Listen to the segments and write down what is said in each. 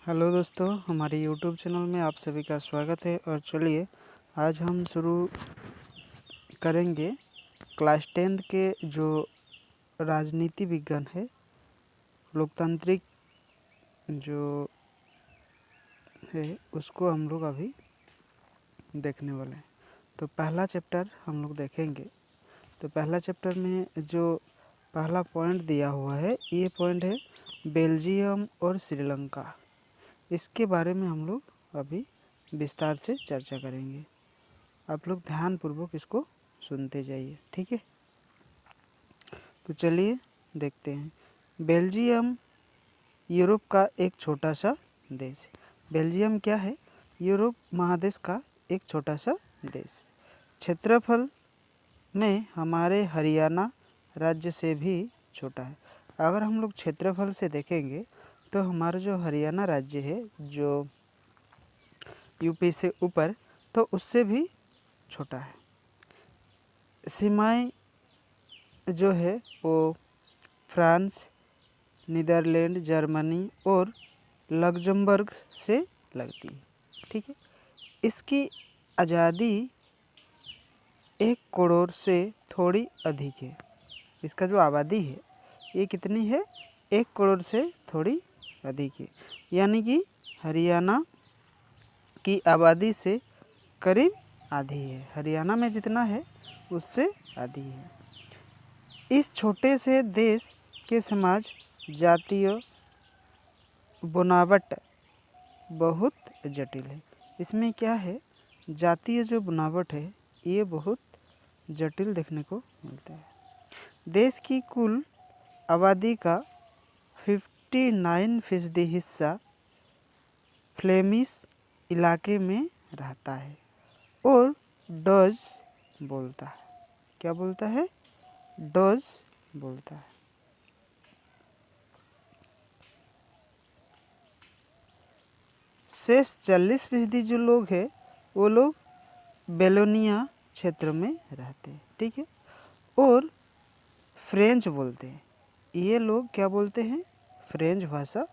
Hello दोस्तों, हमारे YouTube channel में आप सभी का स्वागत है। और चलिए आज हम शुरू करेंगे क्लास 10 के जो राजनीति विज्ञान है, लोकतांत्रिक जो है उसको हम लोग अभी देखने वाले हैं। तो पहला चैप्टर हम लोग देखेंगे। तो पहला चैप्टर में जो पहला पॉइंट दिया हुआ है, ये पॉइंट है बेल्जियम और श्रीलंका। इसके बारे में हम लोग अभी विस्तार से चर्चा करेंगे। आप लोग ध्यानपूर्वक इसको सुनते जाइए, ठीक है। तो चलिए देखते हैं। बेल्जियम यूरोप का एक छोटा सा देश है। बेल्जियम क्या है? यूरोप महादेश का एक छोटा सा देश है। क्षेत्रफल में हमारे हरियाणा राज्य से भी छोटा है। अगर हम लोग क्षेत्रफल से देखेंगे तो हमारा जो हरियाणा राज्य है, जो यूपी से ऊपर, तो उससे भी छोटा है। सीमाएं जो है वो फ्रांस, नीदरलैंड, जर्मनी और लग्जमबर्ग से लगती है, ठीक है। इसकी आज़ादी 1 करोड़ से थोड़ी अधिक है। इसका जो आबादी है ये कितनी है? 1 करोड़ से थोड़ी अधिक है। यानी कि हरियाणा की आबादी से करीब आधी है। हरियाणा में जितना है उससे आधी है। इस छोटे से देश के समाज जातीय बनावट बहुत जटिल है। इसमें क्या है? जातीय जो बनावट है ये बहुत जटिल देखने को मिलता है। देश की कुल आबादी का 59% हिस्सा फ्लेमिश इलाके में रहता है और डच बोलता है। क्या बोलता है? डच बोलता है। शेष 40% जो लोग हैं वो लोग बेलोनिया क्षेत्र में रहते हैं, ठीक है, और फ्रेंच बोलते हैं। ये लोग क्या बोलते हैं? फ्रेंच भाषा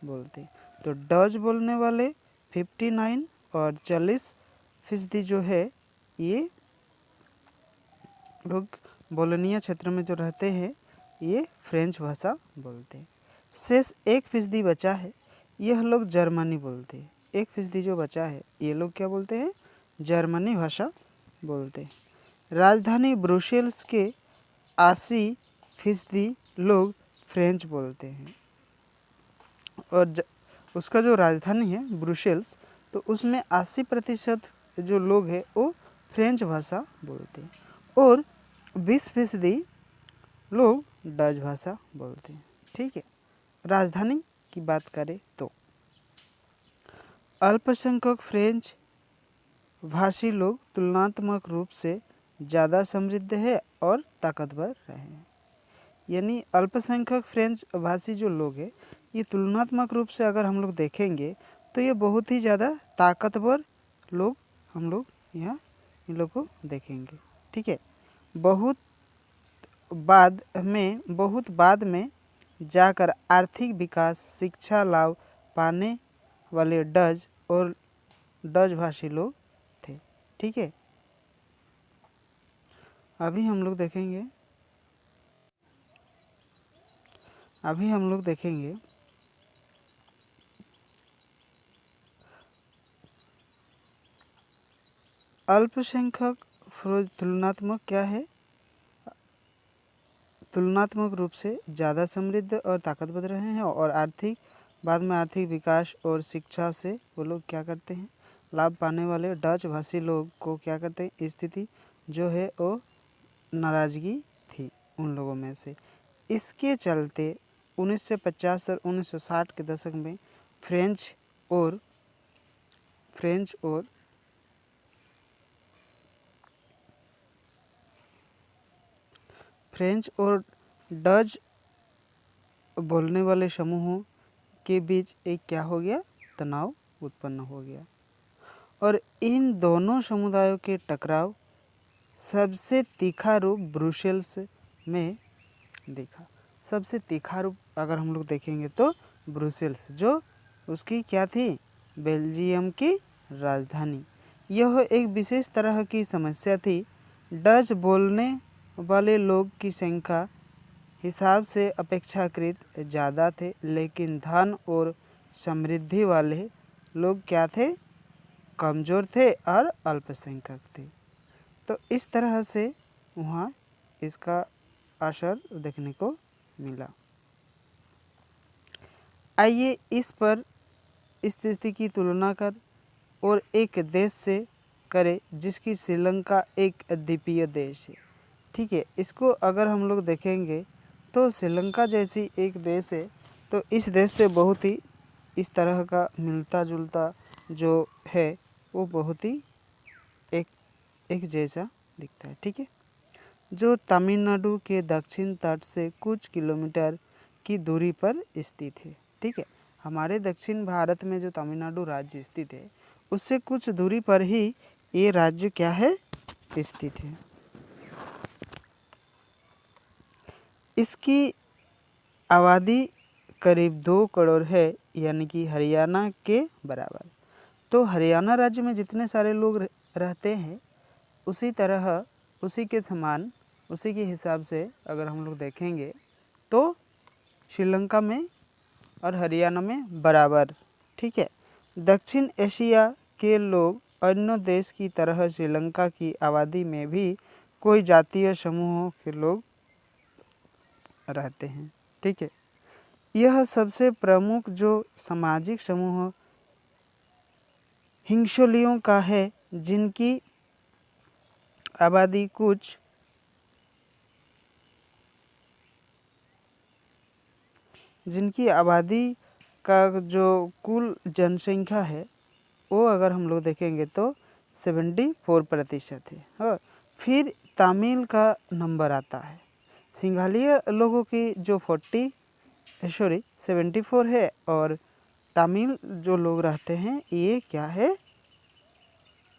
बोलते हैं। तो डच बोलने वाले 59 और 40% जो है ये लोग बोलोनिया क्षेत्र में जो रहते हैं ये फ्रेंच भाषा बोलते हैं। शेष 1% बचा है, यह लोग जर्मनी बोलते हैं। 1% जो बचा है ये लोग क्या बोलते हैं? जर्मनी भाषा बोलते हैं। राजधानी ब्रुसेल्स के 80% लोग फ्रेंच बोलते हैं और उसका जो राजधानी है ब्रुसेल्स, तो उसमें 80% जो लोग हैं वो फ्रेंच भाषा बोलते हैं और 20% लोग डच भाषा बोलते हैं, ठीक है। राजधानी की बात करें तो अल्पसंख्यक फ्रेंच भाषी लोग तुलनात्मक रूप से ज़्यादा समृद्ध है और ताकतवर रहे हैं। यानी अल्पसंख्यक फ्रेंच भाषी जो लोग हैं ये तुलनात्मक रूप से अगर हम लोग देखेंगे तो ये बहुत ही ज़्यादा ताकतवर लोग हम लोग यहाँ इन लोग को देखेंगे, ठीक है। बहुत बाद में जाकर आर्थिक विकास, शिक्षा लाभ पाने वाले डच और डच भाषी लोग थे, ठीक है। अभी हम लोग देखेंगे अल्पसंख्यक तुलनात्मक क्या है? तुलनात्मक रूप से ज़्यादा समृद्ध और ताकतवर रहे हैं और बाद में आर्थिक विकास और शिक्षा से वो लोग क्या करते हैं? लाभ पाने वाले डच भाषी लोग को क्या करते हैं? स्थिति जो है वो नाराज़गी थी उन लोगों में से। इसके चलते 1950 और 1960 के दशक में फ्रेंच और डच बोलने वाले समूहों के बीच एक क्या हो गया? तनाव उत्पन्न हो गया और इन दोनों समुदायों के टकराव सबसे तीखा रूप ब्रुसेल्स में देखा। सबसे तीखा रूप अगर हम लोग देखेंगे तो ब्रुसेल्स जो उसकी क्या थी? बेल्जियम की राजधानी। यह एक विशेष तरह की समस्या थी। डच बोलने वाले लोग की संख्या हिसाब से अपेक्षाकृत ज़्यादा थे, लेकिन धन और समृद्धि वाले लोग क्या थे? कमज़ोर थे और अल्पसंख्यक थे। तो इस तरह से वहाँ इसका असर देखने को मिला। आइए इस पर स्थिति की तुलना कर और एक देश से करें जिसकी श्रीलंका एक द्वीपीय देश है। ठीक है, इसको अगर हम लोग देखेंगे तो श्रीलंका जैसी एक देश है, तो इस देश से बहुत ही इस तरह का मिलता जुलता जो है वो बहुत ही एक जैसा दिखता है। ठीक है, जो तमिलनाडु के दक्षिण तट से कुछ किलोमीटर की दूरी पर स्थित है। ठीक है, हमारे दक्षिण भारत में जो तमिलनाडु राज्य स्थित है उससे कुछ दूरी पर ही ये राज्य क्या है? स्थित है। इसकी आबादी करीब 2 करोड़ है, यानी कि हरियाणा के बराबर। तो हरियाणा राज्य में जितने सारे लोग रहते हैं उसी तरह उसी के समान उसी के हिसाब से अगर हम लोग देखेंगे तो श्रीलंका में और हरियाणा में बराबर। ठीक है, दक्षिण एशिया के लोग अन्य देश की तरह श्रीलंका की आबादी में भी कोई जातीय समूहों के लोग रहते हैं। ठीक है, यह सबसे प्रमुख जो सामाजिक समूह हिंसोलियों का है, जिनकी आबादी का जो कुल जनसंख्या है वो अगर हम लोग देखेंगे तो 74% है। और फिर तमिल का नंबर आता है। सिंघालिया लोगों की जो 74 है और तमिल जो लोग रहते हैं ये क्या है?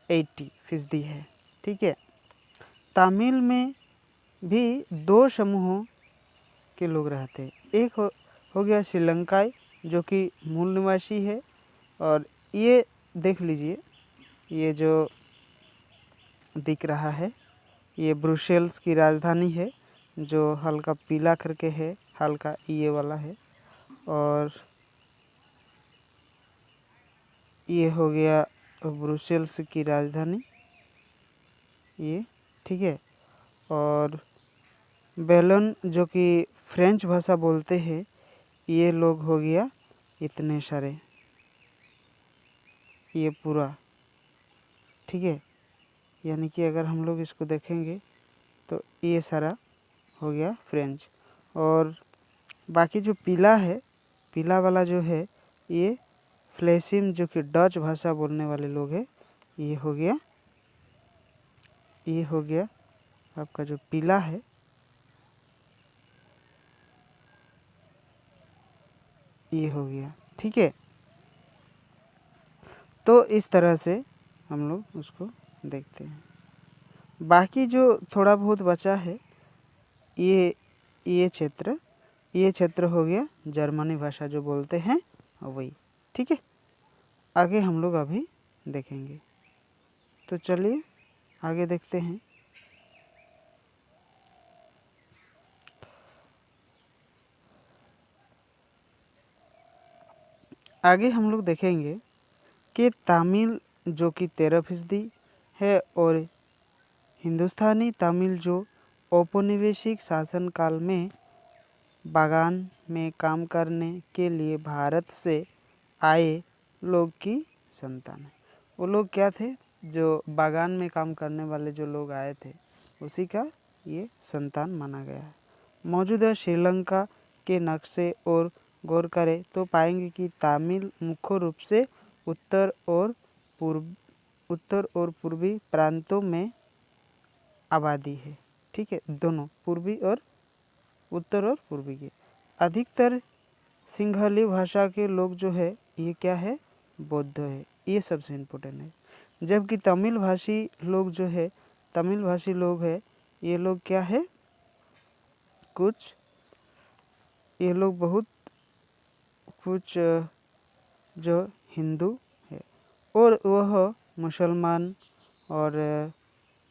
80% है। ठीक है, तमिल में भी 2 समूहों के लोग रहते हैं। एक हो गया श्रीलंकाई जो कि मूल निवासी है, और ये देख लीजिए ये जो दिख रहा है ये ब्रुसेल्स की राजधानी है जो हल्का पीला करके है, हल्का ये वाला है। और ये हो गया ब्रुसेल्स की राजधानी ये। ठीक है, और बेलन जो कि फ्रेंच भाषा बोलते हैं ये लोग हो गया इतने सारे, ये पूरा। ठीक है, यानी कि अगर हम लोग इसको देखेंगे तो ये सारा हो गया फ्रेंच। और बाकी जो पीला है, पीला वाला जो है ये फ्लेसिम जो कि डच भाषा बोलने वाले लोग हैं, ये हो गया आपका जो पीला है ये हो गया। ठीक है, तो इस तरह से हम लोग उसको देखते हैं। बाकी जो थोड़ा बहुत बचा है ये क्षेत्र हो गया जर्मनी भाषा जो बोलते हैं वही। ठीक है, आगे हम लोग अभी देखेंगे। तो चलिए आगे देखते हैं। आगे हम लोग देखेंगे कि तमिल जो कि 13% है और हिंदुस्तानी तमिल जो औपनिवेशिक शासनकाल में बागान में काम करने के लिए भारत से आए लोग की संतान है। वो लोग क्या थे? जो बागान में काम करने वाले जो लोग आए थे उसी का ये संतान माना गया है। मौजूदा श्रीलंका के नक्शे और गौर करें तो पाएंगे कि तमिल मुख्य रूप से उत्तर और पूर्वी प्रांतों में आबादी है। ठीक है, दोनों पूर्वी और उत्तर और पूर्वी के। अधिकतर सिंघाली भाषा के लोग जो है ये क्या है? बौद्ध है, ये सबसे इम्पोर्टेंट है। जबकि तमिल भाषी लोग जो है ये लोग क्या है? ये लोग बहुत कुछ जो हिंदू है और वह मुसलमान, और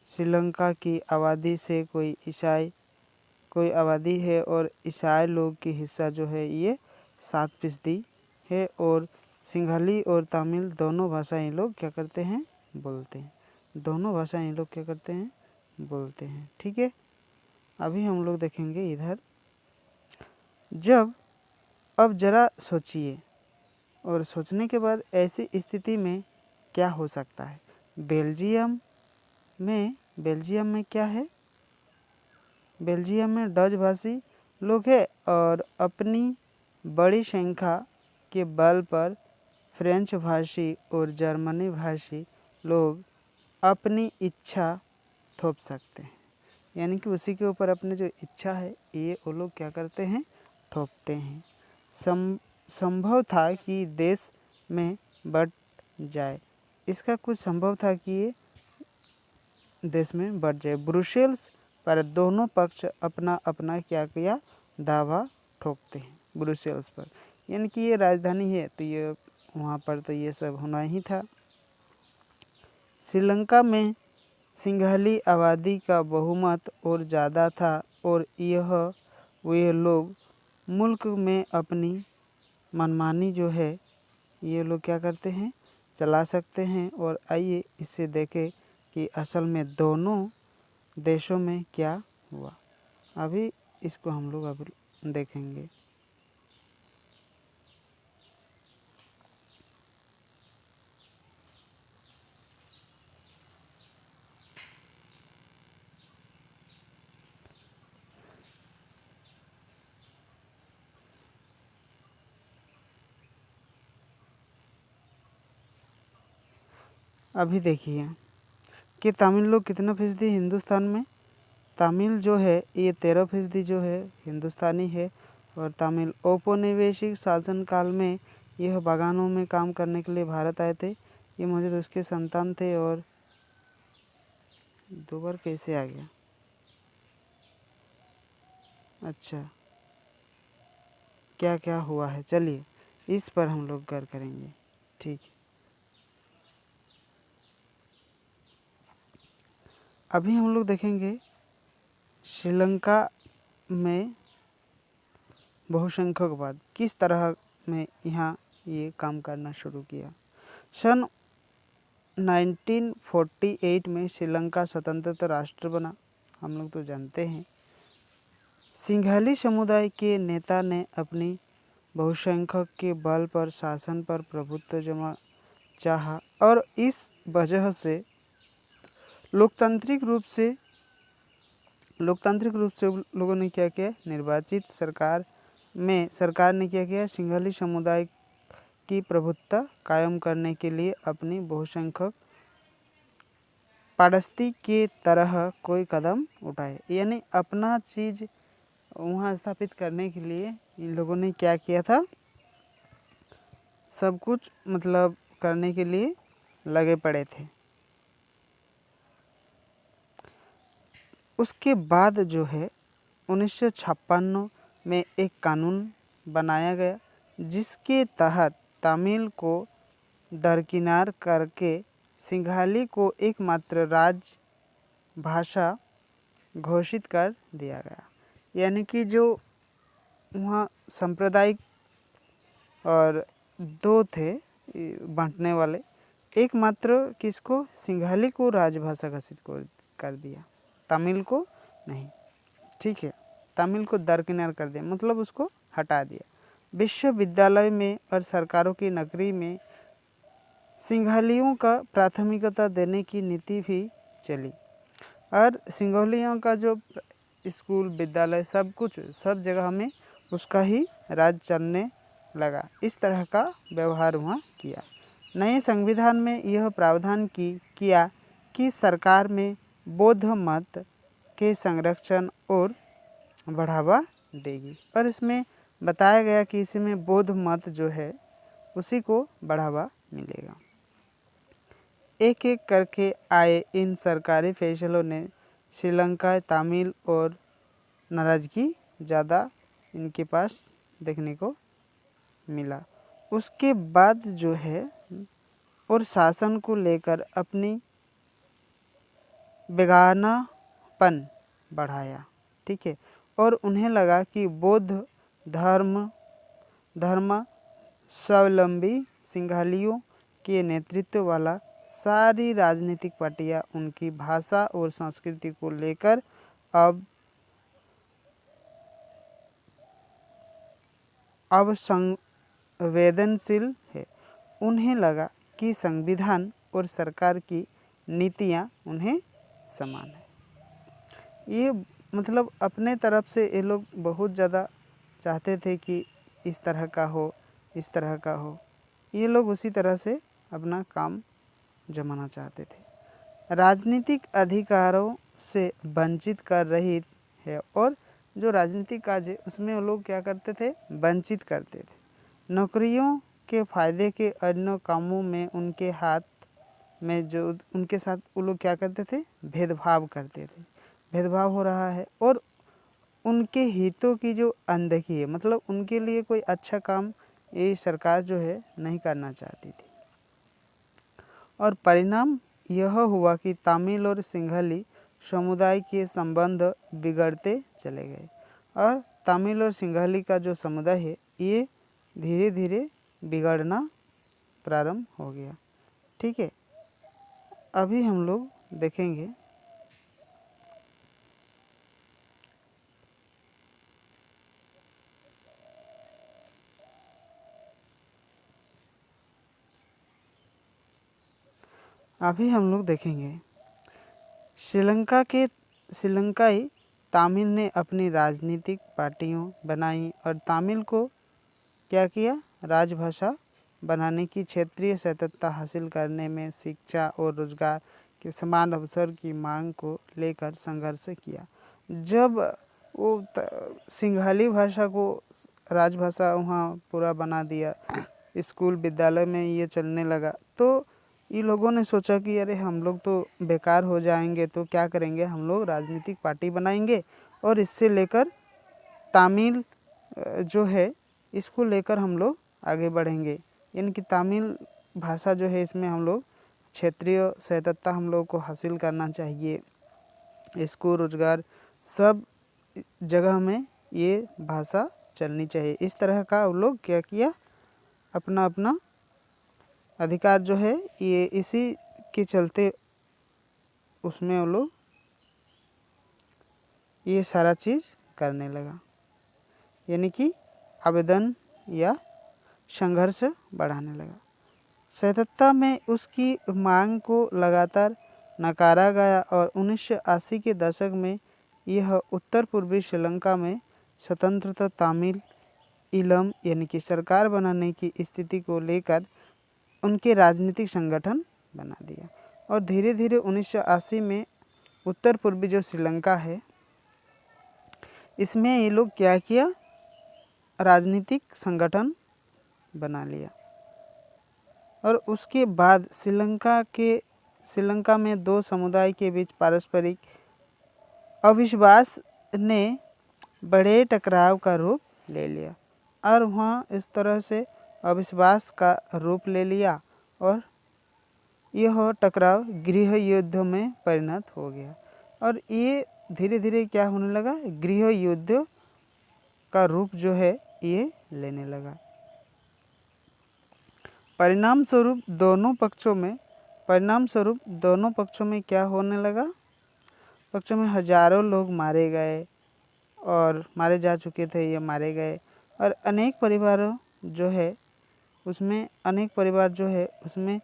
श्रीलंका की आबादी से कोई आबादी है और ईसाई लोग की हिस्सा जो है ये 7% है। और सिंघाली और तमिल दोनों भाषा ये लोग क्या करते हैं, बोलते हैं। दोनों भाषा ये लोग क्या करते हैं, बोलते हैं। ठीक है, अभी हम लोग देखेंगे इधर। अब ज़रा सोचिए, और सोचने के बाद ऐसी स्थिति में क्या हो सकता है। बेल्जियम में क्या है, बेल्जियम में डच भाषी लोग हैं और अपनी बड़ी संख्या के बल पर फ्रेंच भाषी और जर्मनी भाषी लोग अपनी इच्छा थोप सकते हैं। यानी कि उसी के ऊपर अपनी जो इच्छा है ये वो लोग क्या करते हैं, थोपते हैं। संभव था कि देश में बट जाए, इसका कुछ संभव था कि ये देश में बढ़ जाए। ब्रुसेल्स पर दोनों पक्ष अपना अपना क्या किया, दावा ठोकते हैं ब्रुसेल्स पर। यानी कि ये राजधानी है तो ये वहाँ पर तो ये सब होना ही था। श्रीलंका में सिंघाली आबादी का बहुमत और ज़्यादा था और वे लोग मुल्क में अपनी मनमानी जो है ये लोग क्या करते हैं, चला सकते हैं। और आइए इससे देखें कि असल में दोनों देशों में क्या हुआ। अभी इसको हम लोग अभी देखेंगे। अभी देखिए कि तमिल लोग कितना फीसदी हिंदुस्तान में, तमिल जो है ये 13% जो है हिंदुस्तानी है। और तमिल औपनिवेशिक शासनकाल में यह बागानों में काम करने के लिए भारत आए थे। ये मौजूद उसके संतान थे। और 2 बार कैसे आ गया, अच्छा क्या क्या हुआ है, चलिए इस पर हम लोग गौर करेंगे। ठीक है, अभी हम लोग देखेंगे श्रीलंका में बहुसंख्यकवाद किस तरह में यहाँ ये काम करना शुरू किया। सन 1948 में श्रीलंका स्वतंत्र राष्ट्र बना, हम लोग तो जानते हैं। सिंघाली समुदाय के नेता ने अपनी बहुसंख्यक के बल पर शासन पर प्रभुत्व जमा चाहा और इस वजह से लोकतांत्रिक रूप से लोगों ने क्या किया, निर्वाचित सरकार ने क्या किया, सिंघाली समुदाय की प्रभुत्व कायम करने के लिए अपनी बहुसंख्यक पारस्ती के तरह कोई कदम उठाए। यानी अपना चीज़ वहाँ स्थापित करने के लिए इन लोगों ने क्या किया था, सब कुछ मतलब करने के लिए लगे पड़े थे। उसके बाद जो है 1956 में एक कानून बनाया गया जिसके तहत तमिल को दरकिनार करके सिंघाली को एकमात्र राज्य भाषा घोषित कर दिया गया। यानी कि जो वहाँ सांप्रदायिक और 2 थे बांटने वाले, एकमात्र किसको, सिंघाली को राजभाषा घोषित कर दिया, तमिल को नहीं। ठीक है, तमिल को दरकिनार कर दिया, मतलब उसको हटा दिया। विश्वविद्यालय में और सरकारों की नौकरी में सिंघालियों का प्राथमिकता देने की नीति भी चली और सिंघालियों का जो स्कूल विद्यालय सब जगह में उसका ही राज चलने लगा। इस तरह का व्यवहार वहाँ किया। नए संविधान में यह प्रावधान किया कि सरकार में बौद्ध मत के संरक्षण और बढ़ावा देगी। और इसमें बताया गया कि इसमें बौद्ध मत जो है उसी को बढ़ावा मिलेगा। एक एक करके आए इन सरकारी फैसलों ने श्रीलंका तमिल और नाराज़गी ज़्यादा इनके पास देखने को मिला। उसके बाद जो है और शासन को लेकर अपनी बेगानापन बढ़ाया। ठीक है, और उन्हें लगा कि बौद्ध धर्मावलंबी सिंघालियों के नेतृत्व वाला सारी राजनीतिक पार्टियां उनकी भाषा और संस्कृति को लेकर अब संवेदनशील है। उन्हें लगा कि संविधान और सरकार की नीतियां उन्हें समान है। ये मतलब अपने तरफ से ये लोग बहुत ज़्यादा चाहते थे कि इस तरह का हो, इस तरह का हो। ये लोग उसी तरह से अपना काम जमाना चाहते थे। राजनीतिक अधिकारों से वंचित कर रही है, और जो राजनीतिक कार्य है उसमें वो लोग क्या करते थे, वंचित करते थे। नौकरियों के फायदे के अन्य कामों में उनके हाथ में जो उनके साथ वो लोग क्या करते थे, भेदभाव करते थे। भेदभाव हो रहा है और उनके हितों की जो अनदेखी है, मतलब उनके लिए कोई अच्छा काम ये सरकार जो है नहीं करना चाहती थी। और परिणाम यह हुआ कि तमिल और सिंघली समुदाय के संबंध बिगड़ते चले गए, और तमिल और सिंघली का जो समुदाय है ये धीरे धीरे बिगड़ना प्रारंभ हो गया। ठीक है, अभी हम लोग देखेंगे श्रीलंकाई तमिल ने अपनी राजनीतिक पार्टियों बनाई और तमिल को क्या किया, राजभाषा बनाने की क्षेत्रीय स्वायत्तता हासिल करने में शिक्षा और रोजगार के समान अवसर की मांग को लेकर संघर्ष किया। जब वो सिंघाली भाषा को राजभाषा वहाँ पूरा बना दिया, स्कूल विद्यालय में ये चलने लगा, तो ये लोगों ने सोचा कि अरे हम लोग तो बेकार हो जाएंगे, तो क्या करेंगे, हम लोग राजनीतिक पार्टी बनाएंगे और इससे लेकर तमिल जो है इसको लेकर हम लोग आगे बढ़ेंगे। यानी कि तमिल भाषा जो है इसमें हम लोग क्षेत्रीय स्वायत्तता हम लोग को हासिल करना चाहिए। इसको रोजगार सब जगह में ये भाषा चलनी चाहिए। इस तरह का वो लोग क्या किया, अपना अपना अधिकार जो है ये इसी के चलते उसमें वो लोग ये सारा चीज़ करने लगा, यानी कि आवेदन या संघर्ष बढ़ाने लगा। स्वायत्तता में उसकी मांग को लगातार नकारा गया और 1980 के दशक में यह उत्तर पूर्वी श्रीलंका में स्वतंत्रता तमिल इलम यानी कि सरकार बनाने की स्थिति को लेकर उनके राजनीतिक संगठन बना दिया। और धीरे धीरे 1980 में उत्तर पूर्वी जो श्रीलंका है इसमें ये लोग क्या किया, राजनीतिक संगठन बना लिया। और उसके बाद श्रीलंका में दो समुदाय के बीच पारस्परिक अविश्वास ने बड़े टकराव का रूप ले लिया, और वहाँ इस तरह से अविश्वास का रूप ले लिया और यह टकराव गृह युद्ध में परिणत हो गया। और ये धीरे धीरे क्या होने लगा, गृह युद्ध का रूप जो है ये लेने लगा। परिणाम स्वरूप दोनों पक्षों में क्या होने लगा, पक्षों में हजारों लोग मारे गए और मारे जा चुके थे, ये मारे गए। और अनेक परिवार जो है उसमें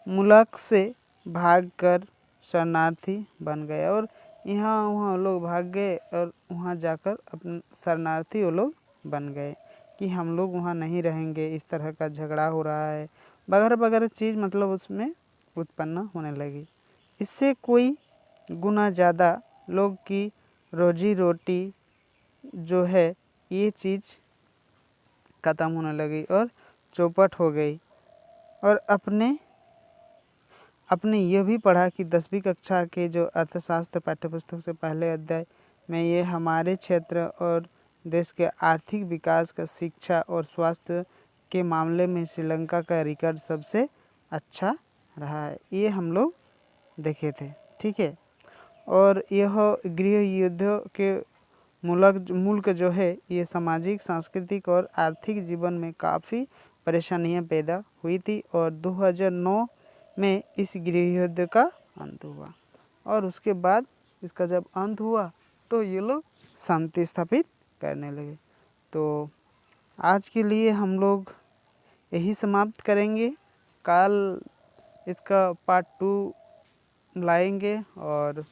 मुल्क से भागकर शरणार्थी बन गए, और यहाँ वहाँ लोग भाग गए और वहाँ जाकर अपने शरणार्थी वो लोग बन गए कि हम लोग वहाँ नहीं रहेंगे, इस तरह का झगड़ा हो रहा है वगैरह वगैरह चीज़ मतलब उसमें उत्पन्न होने लगी। इससे कोई गुना ज़्यादा लोग की रोजी रोटी जो है ये चीज़ ख़त्म होने लगी और चौपट हो गई। और अपने यह भी पढ़ा कि 10वीं कक्षा के जो अर्थशास्त्र पाठ्यपुस्तक से पहले अध्याय में ये हमारे क्षेत्र और देश के आर्थिक विकास का शिक्षा और स्वास्थ्य के मामले में श्रीलंका का रिकॉर्ड सबसे अच्छा रहा है, ये हम लोग देखे थे। ठीक है, और यह गृह युद्ध के मुल्क जो है ये सामाजिक, सांस्कृतिक और आर्थिक जीवन में काफ़ी परेशानियां पैदा हुई थी, और 2009 में इस गृह युद्ध का अंत हुआ। और उसके बाद इसका जब अंत हुआ तो ये लोग शांति स्थापित करने लगे। तो आज के लिए हम लोग यही समाप्त करेंगे, कल इसका पार्ट 2 लाएंगे। और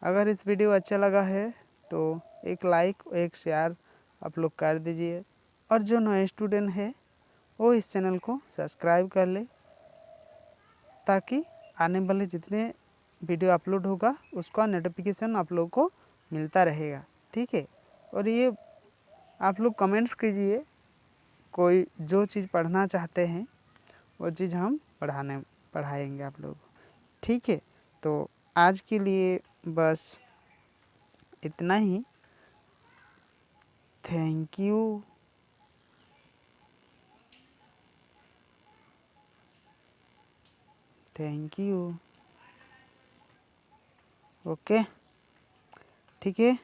अगर इस वीडियो अच्छा लगा है तो एक लाइक और एक शेयर आप लोग कर दीजिए, और जो नए स्टूडेंट है वो इस चैनल को सब्सक्राइब कर ले, ताकि आने वाले जितने वीडियो अपलोड होगा उसका नोटिफिकेशन आप लोग को मिलता रहेगा। ठीक है, और ये आप लोग कमेंट्स कीजिए, कोई जो चीज़ पढ़ना चाहते हैं वो चीज़ हम पढ़ाएंगे आप लोग। ठीक है, तो आज के लिए बस इतना ही। Thank you. ओके, ठीक है।